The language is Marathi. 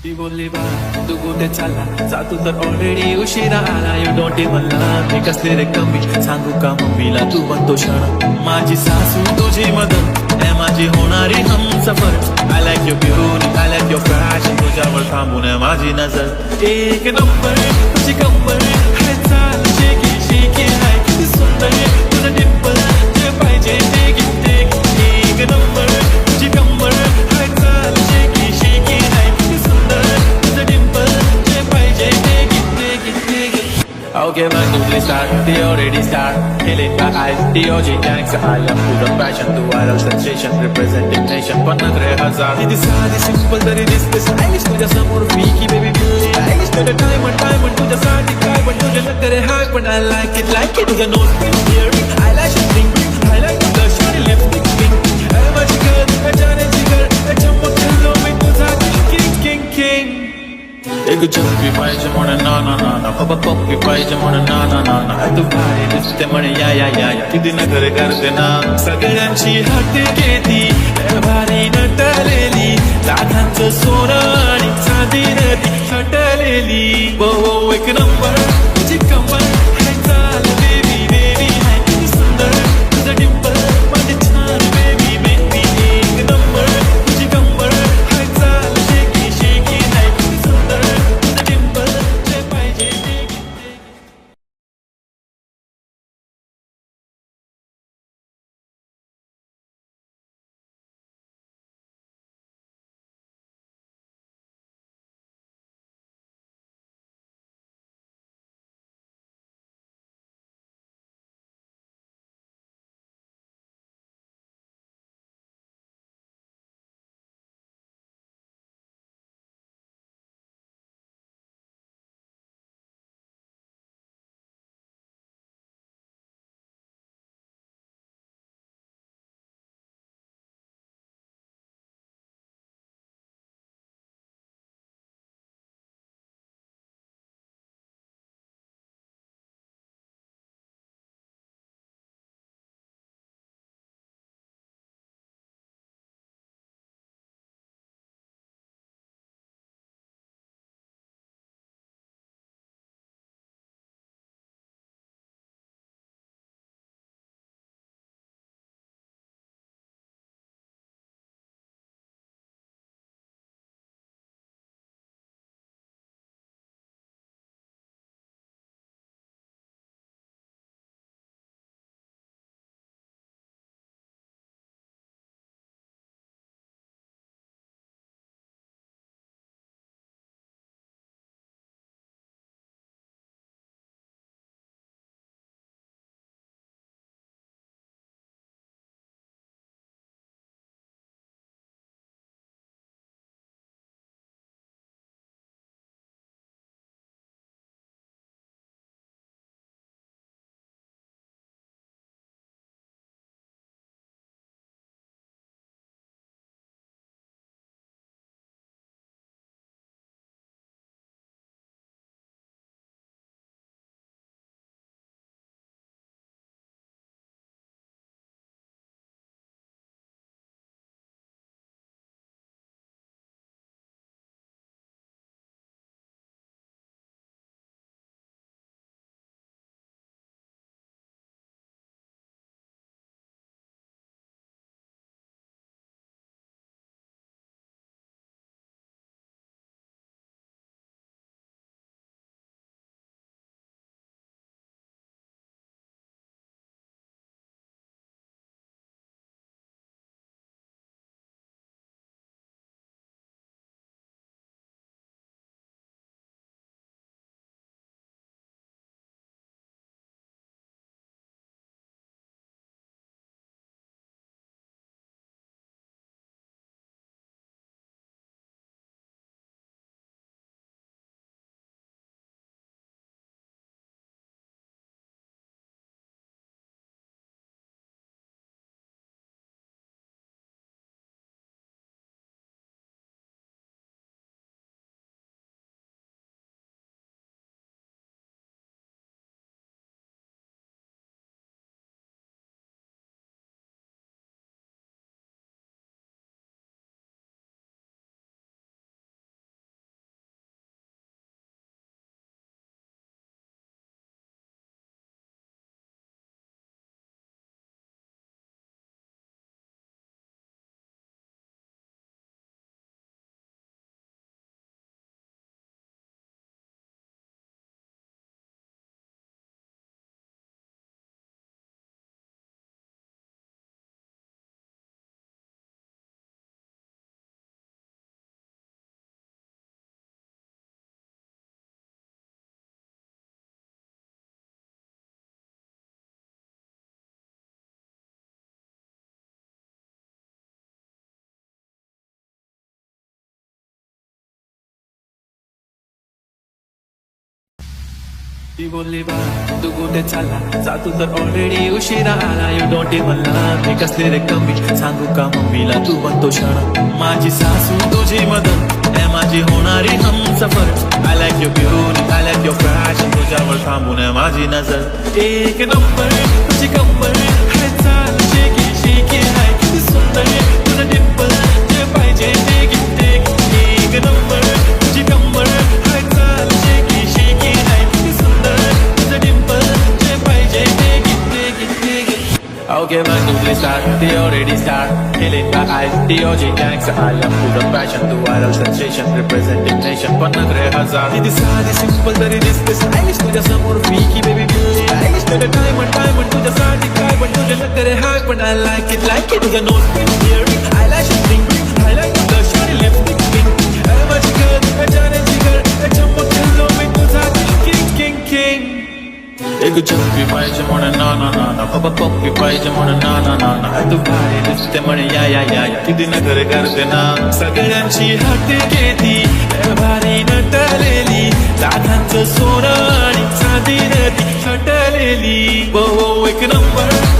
ती बोलली बा तू कुठे चालला जातो तर ऑलरेडी उशिरा आला यू डोंट इवन लव्ह मी कसले रे कमी सांगू का मम्मीला तू बनतो क्षण माझी सासू तुझी मदत आहे माझी होणारी Humsafar I like your beauty I like your fashion तुझ्यावर थांबून आहे माझी नजर एक नंबर तुझी कंबर हाय चाल शेकी शेकी हाय किती सुंदर तुझं डिंपल जे पाहिजे ते घे एक नंबर तुझी कंबर हाय चाल शेकी शेकी हाय किती सुंदर तुझं डिंपल जे पाहिजे ते घे Okay, man, do they start? They already start. Killing my eyes, DOG gangs. I am to the passion, to viral sensation, representing nation. पण नखरे हजार किती साधी सिंपल तरी दिसते स्टाईलिश तुझ्या समोर फीकी बेबी बिल्ली स्टाईलिश तुझ्या टाइम तुझ्यासाठी काय पण तुझे नखरे हाय पण I like it तुझं nose pin earring eyelash bling bling highlight blush आणि लिपस्टिक पिंक आहे माझी गर्ल जाने जिगर चमकलो मी तुझा king एक चंपी पाहिजे म्हणे ना ना ना ना बाबा पप्पी पाहिजे म्हणे ना ना ना ना तू भारी दिसते म्हणे या किती नखरे करते ना सगळ्यांची हात घेती भारी नटलेली लाखांचं सोनं आणि चांदी नदी हटलेली वो एक नंबर तुझी कंबर हाय चाल बेबी बेबी हाय किती सुंदर तुझं डिंपल माझे छान बेबी बेबी एक नंबर तुझी कंबर हाय चाल शेकी शेकी हाय किती सुंदर तुझं डिंपल जे पाहिजे ते घे ती बोलली बा तू कुठे चालला जातो तर ऑलरेडी उशिरा आला यू डोंट इवन लव्ह मी कसले रे कमी सांगू का मम्मीला तू बनतो क्षण माझी सासू तुझी मदत ए माझी होणारी Humsafar I like your beauty I like your fashion तुझ्यावर थांबून आहे माझी नजर एक नंबर तुझी कंबर हाय चाल शेकी शेकी हाय किती सुंदर तुझं डिंपल जे पाहिजे ते घे एक नंबर तुझी कंबर हाय चाल शेकी शेकी हाय किती सुंदर तुझं डिंपल जे पाहिजे ते घे Okay, man, do they start? They already start. Killing my eyes, the OG gangsta. I am full of passion, to viral sensation, representing nation. पण नखरे हजार किती साधी सिंपल तरी दिसते स्टाईलिश तुझ्या समोर फीकी बेबी बिल्ली स्टाईलिश तुझं डायमंड तुझ्यासाठी काय पण तुझे नखरे हाय पण I like it तुझं nose pin earring eyelash bling bling highlight तुझं shiny lipstick pink माझी girl जाण्याची girl चमक hello मी तुझा king एक चप्पी पाहिजे म्हणून ना बाबा पप्पी पाहिजे म्हणून ना तू भारी दिसते म्हणे या किती नगर करते ना सगळ्यांची हाते घेती भारी नटलेली दादांचं सोनं आणि चांदी नदी हटलेली एक नंबर